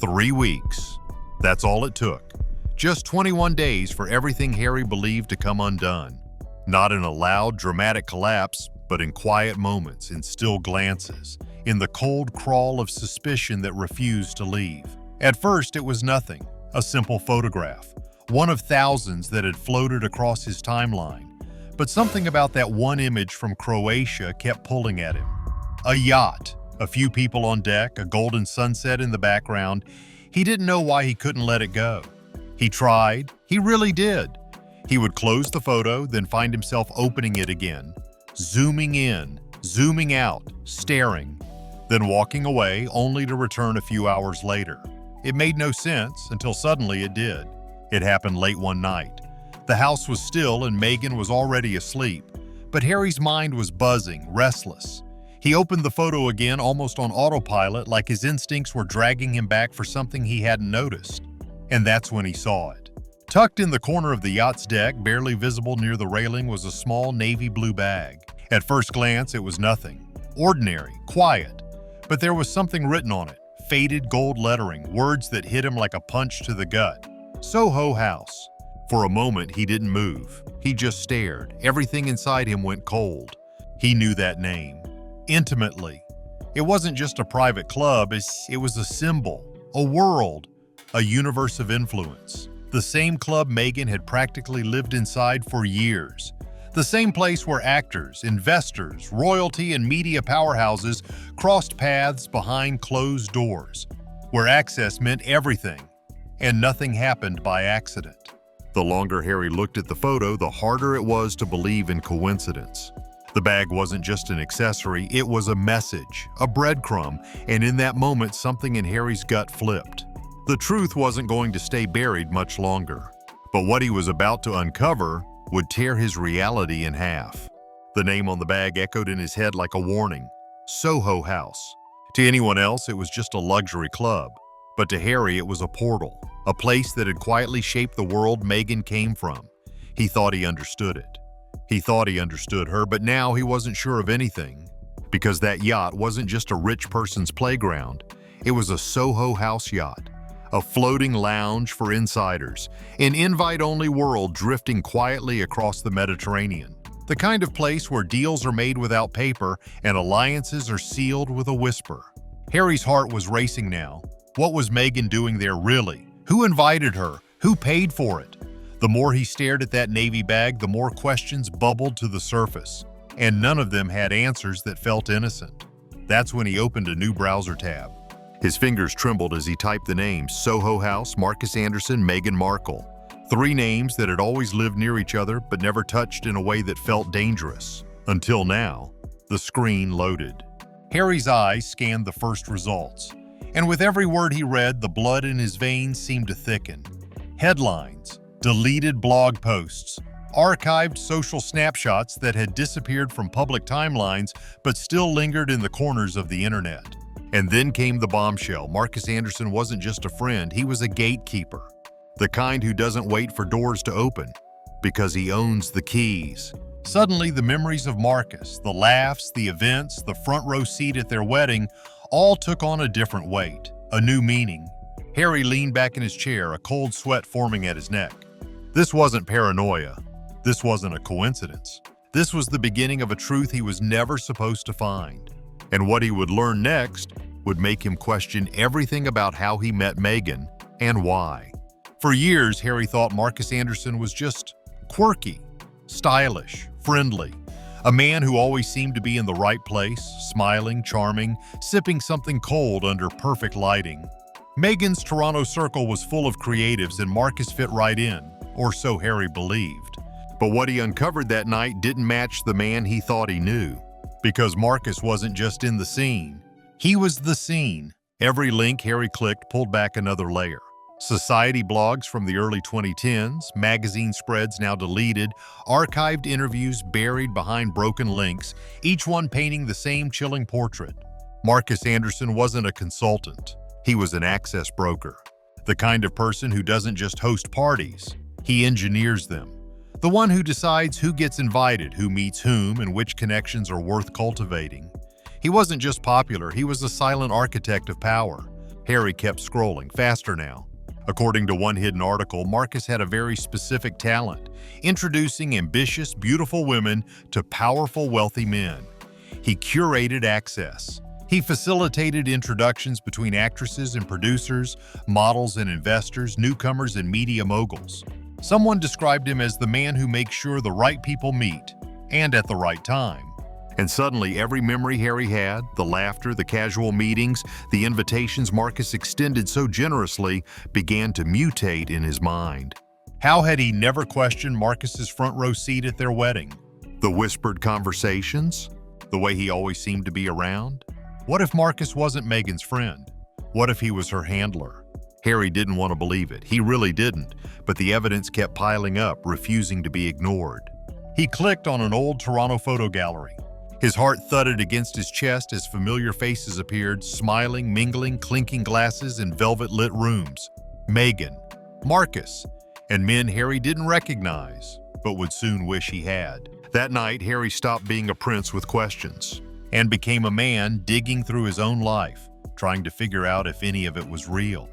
3 weeks. That's all it took. Just 21 days for everything Harry believed to come undone. Not in a loud, dramatic collapse, but in quiet moments, in still glances, in the cold crawl of suspicion that refused to leave. At first, it was nothing, a simple photograph, one of thousands that had floated across his timeline. But something about that one image from Croatia kept pulling at him. A yacht, a few people on deck, a golden sunset in the background. He didn't know why he couldn't let it go. He tried, he really did. He would close the photo, then find himself opening it again, zooming in, zooming out, staring, then walking away only to return a few hours later. It made no sense until suddenly it did. It happened late one night. The house was still and Meghan was already asleep, but Harry's mind was buzzing, restless. He opened the photo again almost on autopilot, like his instincts were dragging him back for something he hadn't noticed. And that's when he saw it. Tucked in the corner of the yacht's deck, barely visible near the railing, was a small navy blue bag. At first glance, it was nothing. Ordinary, quiet. But there was something written on it, faded gold lettering, words that hit him like a punch to the gut. Soho House. For a moment, he didn't move. He just stared. Everything inside him went cold. He knew that name. Intimately. It wasn't just a private club, it was a symbol, a world, a universe of influence. The same club Meghan had practically lived inside for years. The same place where actors, investors, royalty, and media powerhouses crossed paths behind closed doors, where access meant everything, and nothing happened by accident. The longer Harry looked at the photo, the harder it was to believe in coincidence. The bag wasn't just an accessory, it was a message, a breadcrumb, and in that moment something in Harry's gut flipped. The truth wasn't going to stay buried much longer, but what he was about to uncover would tear his reality in half. The name on the bag echoed in his head like a warning: Soho House. To anyone else, it was just a luxury club, but to Harry it was a portal, a place that had quietly shaped the world Meghan came from. He thought he understood it. He thought he understood her, but now he wasn't sure of anything, because that yacht wasn't just a rich person's playground. It was a Soho House yacht, a floating lounge for insiders, an invite-only world drifting quietly across the Mediterranean. The kind of place where deals are made without paper and alliances are sealed with a whisper. Harry's heart was racing now. What was Meghan doing there really? Who invited her? Who paid for it? The more he stared at that navy bag, the more questions bubbled to the surface, and none of them had answers that felt innocent. That's when he opened a new browser tab. His fingers trembled as he typed the names: Soho House, Marcus Anderson, Meghan Markle. 3 names that had always lived near each other but never touched in a way that felt dangerous. Until now, the screen loaded. Harry's eyes scanned the first results, and with every word he read, the blood in his veins seemed to thicken. Headlines, deleted blog posts, archived social snapshots that had disappeared from public timelines but still lingered in the corners of the internet. And then came the bombshell. Marcus Anderson wasn't just a friend, he was a gatekeeper. The kind who doesn't wait for doors to open, because he owns the keys. Suddenly, the memories of Marcus, the laughs, the events, the front row seat at their wedding, all took on a different weight, a new meaning. Harry leaned back in his chair, a cold sweat forming at his neck. This wasn't paranoia. This wasn't a coincidence. This was the beginning of a truth he was never supposed to find. And what he would learn next would make him question everything about how he met Meghan and why. For years, Harry thought Marcus Anderson was just quirky, stylish, friendly, a man who always seemed to be in the right place, smiling, charming, sipping something cold under perfect lighting. Meghan's Toronto circle was full of creatives and Marcus fit right in, or so Harry believed. But what he uncovered that night didn't match the man he thought he knew. Because Marcus wasn't just in the scene, he was the scene. Every link Harry clicked pulled back another layer. Society blogs from the early 2010s, magazine spreads now deleted, archived interviews buried behind broken links, each one painting the same chilling portrait. Marcus Anderson wasn't a consultant. He was an access broker. The kind of person who doesn't just host parties, he engineers them. The one who decides who gets invited, who meets whom, and which connections are worth cultivating. He wasn't just popular, he was a silent architect of power. Harry kept scrolling, faster now. According to one hidden article, Marcus had a very specific talent, introducing ambitious, beautiful women to powerful, wealthy men. He curated access. He facilitated introductions between actresses and producers, models and investors, newcomers and media moguls. Someone described him as the man who makes sure the right people meet, and at the right time. And suddenly, every memory Harry had, the laughter, the casual meetings, the invitations Marcus extended so generously, began to mutate in his mind. How had he never questioned Marcus's front row seat at their wedding? The whispered conversations? The way he always seemed to be around? What if Marcus wasn't Meghan's friend? What if he was her handler? Harry didn't want to believe it. He really didn't, but the evidence kept piling up, refusing to be ignored. He clicked on an old Toronto photo gallery. His heart thudded against his chest as familiar faces appeared, smiling, mingling, clinking glasses in velvet-lit rooms. Meghan, Marcus, and men Harry didn't recognize, but would soon wish he had. That night, Harry stopped being a prince with questions and became a man digging through his own life, trying to figure out if any of it was real.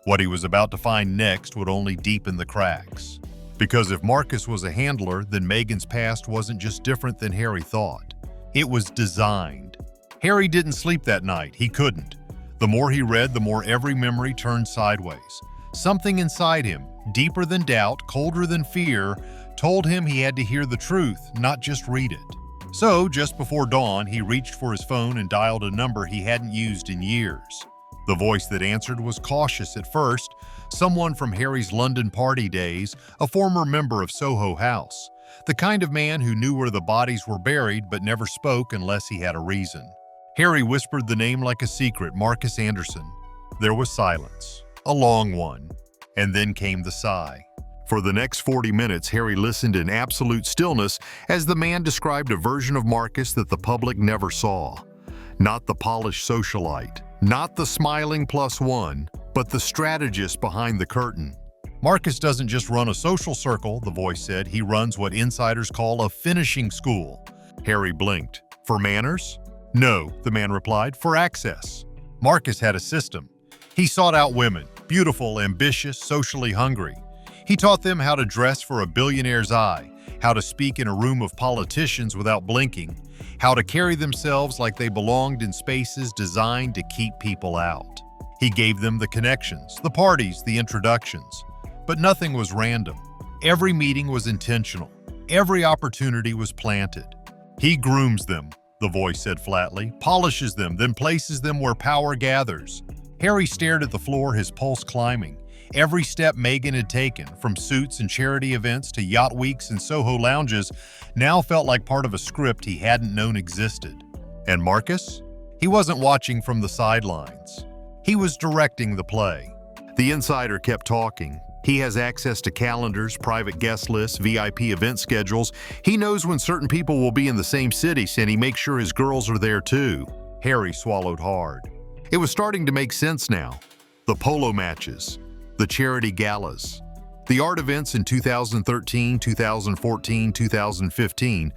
What he was about to find next would only deepen the cracks. Because if Marcus was a handler, then Meghan's past wasn't just different than Harry thought. It was designed. Harry didn't sleep that night. He couldn't. The more he read, the more every memory turned sideways. Something inside him, deeper than doubt, colder than fear, told him he had to hear the truth, not just read it. So, just before dawn, he reached for his phone and dialed a number he hadn't used in years. The voice that answered was cautious at first, someone from Harry's London party days, a former member of Soho House. The kind of man who knew where the bodies were buried but never spoke unless he had a reason. Harry whispered the name like a secret, Marcus Anderson. There was silence, a long one, and then came the sigh. For the next 40 minutes, Harry listened in absolute stillness as the man described a version of Marcus that the public never saw. Not the polished socialite, not the smiling +1, but the strategist behind the curtain. Marcus doesn't just run a social circle, the voice said. He runs what insiders call a finishing school. Harry blinked. For manners? No, the man replied, for access. Marcus had a system. He sought out women, beautiful, ambitious, socially hungry. He taught them how to dress for a billionaire's eye, how to speak in a room of politicians without blinking, how to carry themselves like they belonged in spaces designed to keep people out. He gave them the connections, the parties, the introductions. But nothing was random. Every meeting was intentional. Every opportunity was planted. He grooms them, the voice said flatly, polishes them, then places them where power gathers. Harry stared at the floor, his pulse climbing. Every step Meghan had taken, from suits and charity events to yacht weeks and Soho lounges, now felt like part of a script he hadn't known existed. And Marcus? He wasn't watching from the sidelines. He was directing the play. The insider kept talking. He has access to calendars, private guest lists, VIP event schedules. He knows when certain people will be in the same city, and he makes sure his girls are there too. Harry swallowed hard. It was starting to make sense now. The polo matches, the charity galas, the art events in 2013, 2014, 2015,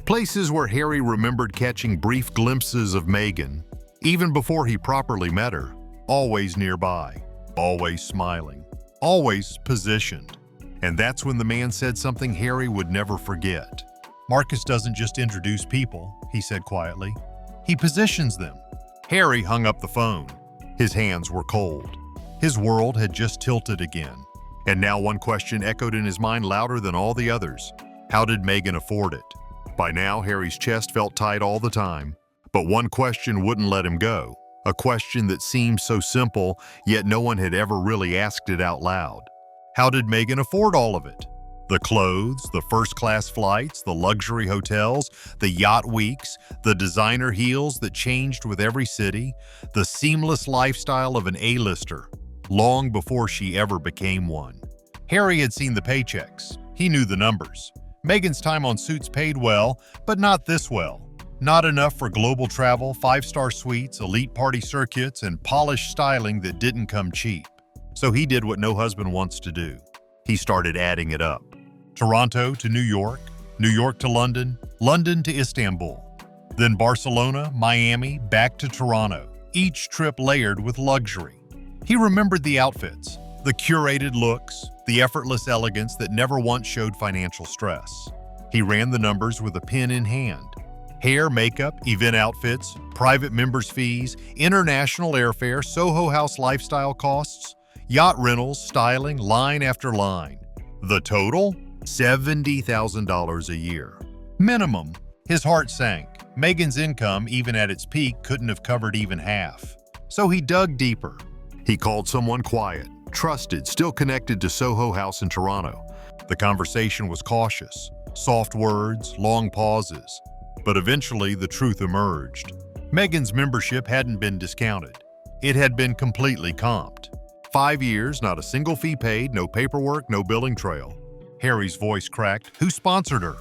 places where Harry remembered catching brief glimpses of Meghan, even before he properly met her, always nearby, always smiling. Always positioned. And that's when the man said something Harry would never forget. Marcus doesn't just introduce people, he said quietly. He positions them. Harry hung up the phone. His hands were cold. His world had just tilted again. And now one question echoed in his mind louder than all the others. How did Meghan afford it? By now, Harry's chest felt tight all the time. But one question wouldn't let him go. A question that seemed so simple, yet no one had ever really asked it out loud. How did Meghan afford all of it? The clothes, the first-class flights, the luxury hotels, the yacht weeks, the designer heels that changed with every city, the seamless lifestyle of an A-lister, long before she ever became one. Harry had seen the paychecks. He knew the numbers. Meghan's time on Suits paid well, but not this well. Not enough for global travel, 5-star suites, elite party circuits, and polished styling that didn't come cheap. So he did what no husband wants to do. He started adding it up. Toronto to New York to London, London to Istanbul. Then Barcelona, Miami, back to Toronto. Each trip layered with luxury. He remembered the outfits, the curated looks, the effortless elegance that never once showed financial stress. He ran the numbers with a pen in hand. Hair, makeup, event outfits, private members' fees, international airfare, Soho House lifestyle costs, yacht rentals, styling, line after line. The total? $70,000 a year. Minimum. His heart sank. Meghan's income, even at its peak, couldn't have covered even half. So he dug deeper. He called someone quiet, trusted, still connected to Soho House in Toronto. The conversation was cautious, soft words, long pauses. But eventually the truth emerged. Meghan's membership hadn't been discounted. It had been completely comped. 5 years, not a single fee paid, no paperwork, no billing trail. Harry's voice cracked. Who sponsored her?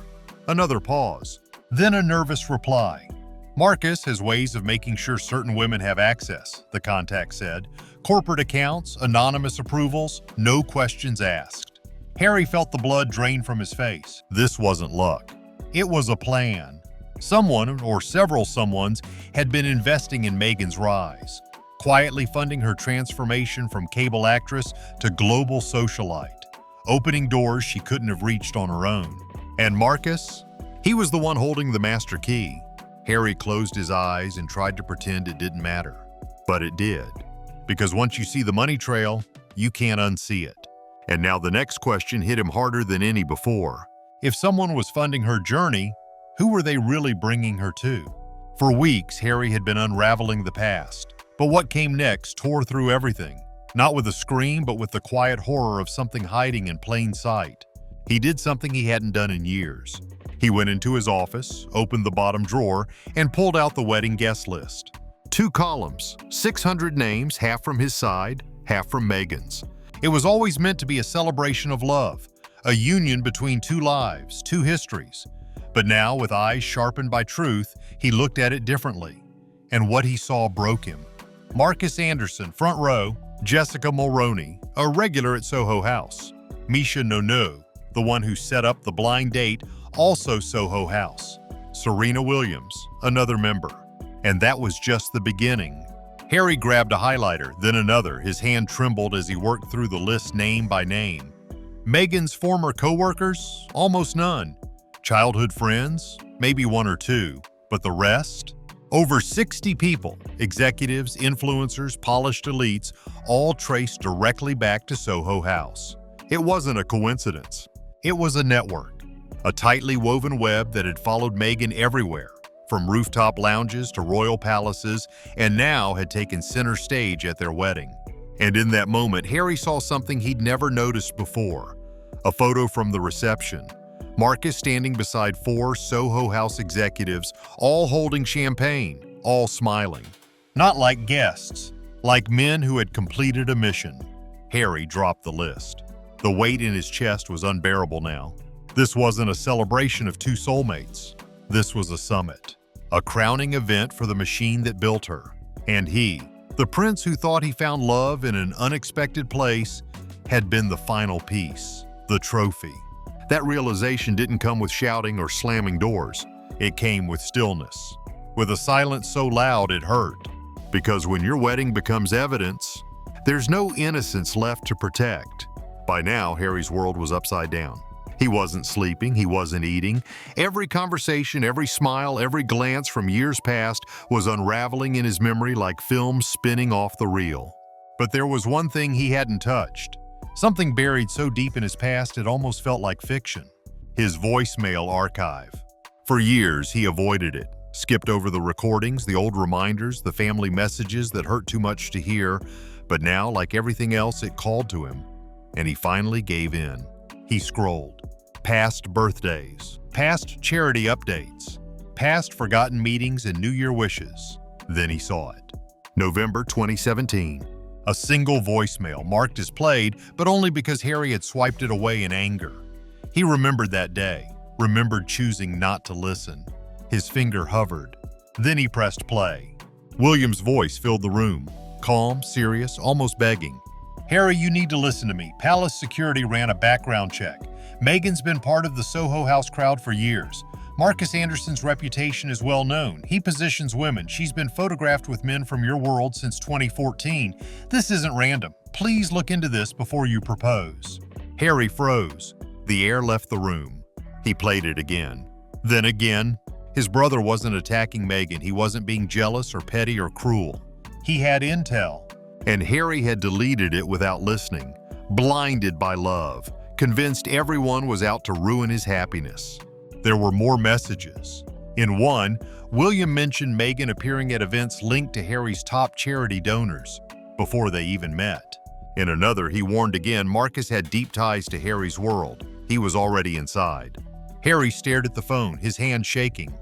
Another pause. Then a nervous reply. Marcus has ways of making sure certain women have access, the contact said. Corporate accounts, anonymous approvals, no questions asked. Harry felt the blood drain from his face. This wasn't luck. It was a plan. Someone, or several someones, had been investing in Meghan's rise, quietly funding her transformation from cable actress to global socialite, opening doors she couldn't have reached on her own. And Marcus? He was the one holding the master key. Harry closed his eyes and tried to pretend it didn't matter. But it did. Because once you see the money trail, you can't unsee it. And now the next question hit him harder than any before. If someone was funding her journey, who were they really bringing her to? For weeks, Harry had been unraveling the past. But what came next tore through everything. Not with a scream, but with the quiet horror of something hiding in plain sight. He did something he hadn't done in years. He went into his office, opened the bottom drawer, and pulled out the wedding guest list. 2 columns, 600 names, half from his side, half from Meghan's. It was always meant to be a celebration of love, a union between 2 lives, 2 histories. But now, with eyes sharpened by truth, he looked at it differently. And what he saw broke him. Marcus Anderson, front row, Jessica Mulroney, a regular at Soho House. Misha Nono, the one who set up the blind date, also Soho House. Serena Williams, another member. And that was just the beginning. Harry grabbed a highlighter, then another. His hand trembled as he worked through the list name by name. Meghan's former co-workers? Almost none. Childhood friends? Maybe 1 or 2. But the rest? Over 60 people, executives, influencers, polished elites, all traced directly back to Soho House. It wasn't a coincidence. It was a network. A tightly woven web that had followed Meghan everywhere, from rooftop lounges to royal palaces, and now had taken center stage at their wedding. And in that moment, Harry saw something he'd never noticed before. A photo from the reception. Marcus standing beside 4 Soho House executives, all holding champagne, all smiling. Not like guests, like men who had completed a mission. Harry dropped the list. The weight in his chest was unbearable now. This wasn't a celebration of 2 soulmates. This was a summit, a crowning event for the machine that built her. And he, the prince who thought he found love in an unexpected place, had been the final piece, the trophy. That realization didn't come with shouting or slamming doors. It came with stillness, with a silence so loud it hurt. Because when your wedding becomes evidence, there's no innocence left to protect. By now, Harry's world was upside down. He wasn't sleeping, he wasn't eating. Every conversation, every smile, every glance from years past was unraveling in his memory like film spinning off the reel. But there was one thing he hadn't touched. Something buried so deep in his past it almost felt like fiction. His voicemail archive. For years, he avoided it, skipped over the recordings, the old reminders, the family messages that hurt too much to hear. But now, like everything else, it called to him. And he finally gave in. He scrolled. Past birthdays, past charity updates, past forgotten meetings and New Year wishes. Then he saw it. November 2017. A single voicemail marked as played, but only because Harry had swiped it away in anger. He remembered that day, remembered choosing not to listen. His finger hovered. Then he pressed play. William's voice filled the room, calm, serious, almost begging. Harry, you need to listen to me. Palace security ran a background check. Meghan's been part of the Soho House crowd for years. Marcus Anderson's reputation is well known. He positions women. She's been photographed with men from your world since 2014. This isn't random. Please look into this before you propose. Harry froze. The air left the room. He played it again. Then again. His brother wasn't attacking Meghan. He wasn't being jealous or petty or cruel. He had intel. And Harry had deleted it without listening, blinded by love, convinced everyone was out to ruin his happiness. There were more messages. In one, William mentioned Meghan appearing at events linked to Harry's top charity donors before they even met. In another, he warned again Marcus had deep ties to Harry's world. He was already inside. Harry stared at the phone, his hand shaking.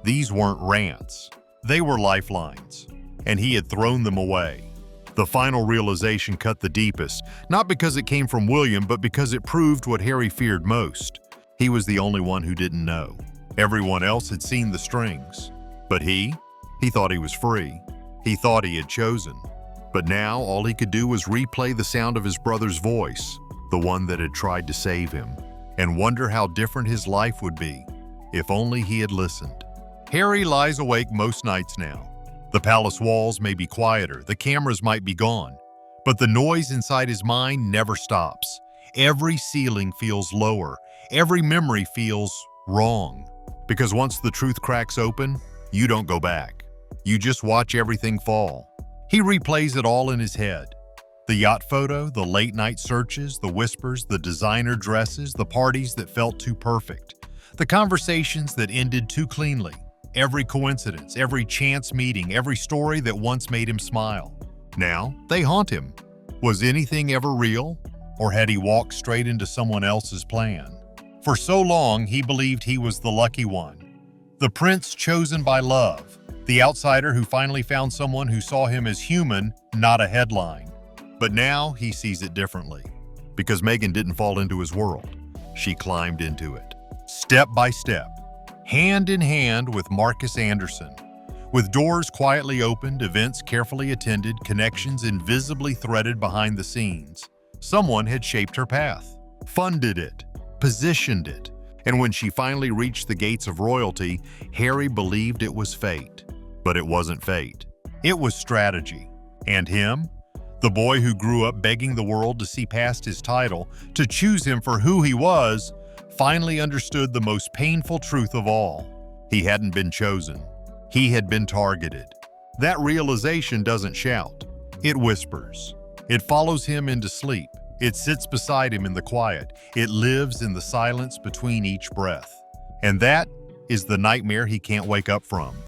These weren't rants. They were lifelines, and he had thrown them away. The final realization cut the deepest, not because it came from William, but because it proved what Harry feared most. He was the only one who didn't know. Everyone else had seen the strings. But he thought he was free. He thought he had chosen. But now all he could do was replay the sound of his brother's voice, the one that had tried to save him, and wonder how different his life would be if only he had listened. Harry lies awake most nights now. The palace walls may be quieter, the cameras might be gone, but the noise inside his mind never stops. Every ceiling feels lower, every memory feels wrong. Because once the truth cracks open, you don't go back. You just watch everything fall. He replays it all in his head. The yacht photo, the late night searches, the whispers, the designer dresses, the parties that felt too perfect, the conversations that ended too cleanly. Every coincidence, every chance meeting, every story that once made him smile. Now, they haunt him. Was anything ever real? Or had he walked straight into someone else's plan? For so long, he believed he was the lucky one. The prince chosen by love. The outsider who finally found someone who saw him as human, not a headline. But now, he sees it differently. Because Meghan didn't fall into his world. She climbed into it. Step by step. Hand in hand with Marcus Anderson. With doors quietly opened, events carefully attended, connections invisibly threaded behind the scenes. Someone had shaped her path, funded it, positioned it, and when she finally reached the gates of royalty, Harry believed it was fate. But it wasn't fate. It was strategy. And him? The boy who grew up begging the world to see past his title, to choose him for who he was, finally understood the most painful truth of all. He hadn't been chosen. He had been targeted. That realization doesn't shout. It whispers. It follows him into sleep. It sits beside him in the quiet. It lives in the silence between each breath. And that is the nightmare he can't wake up from.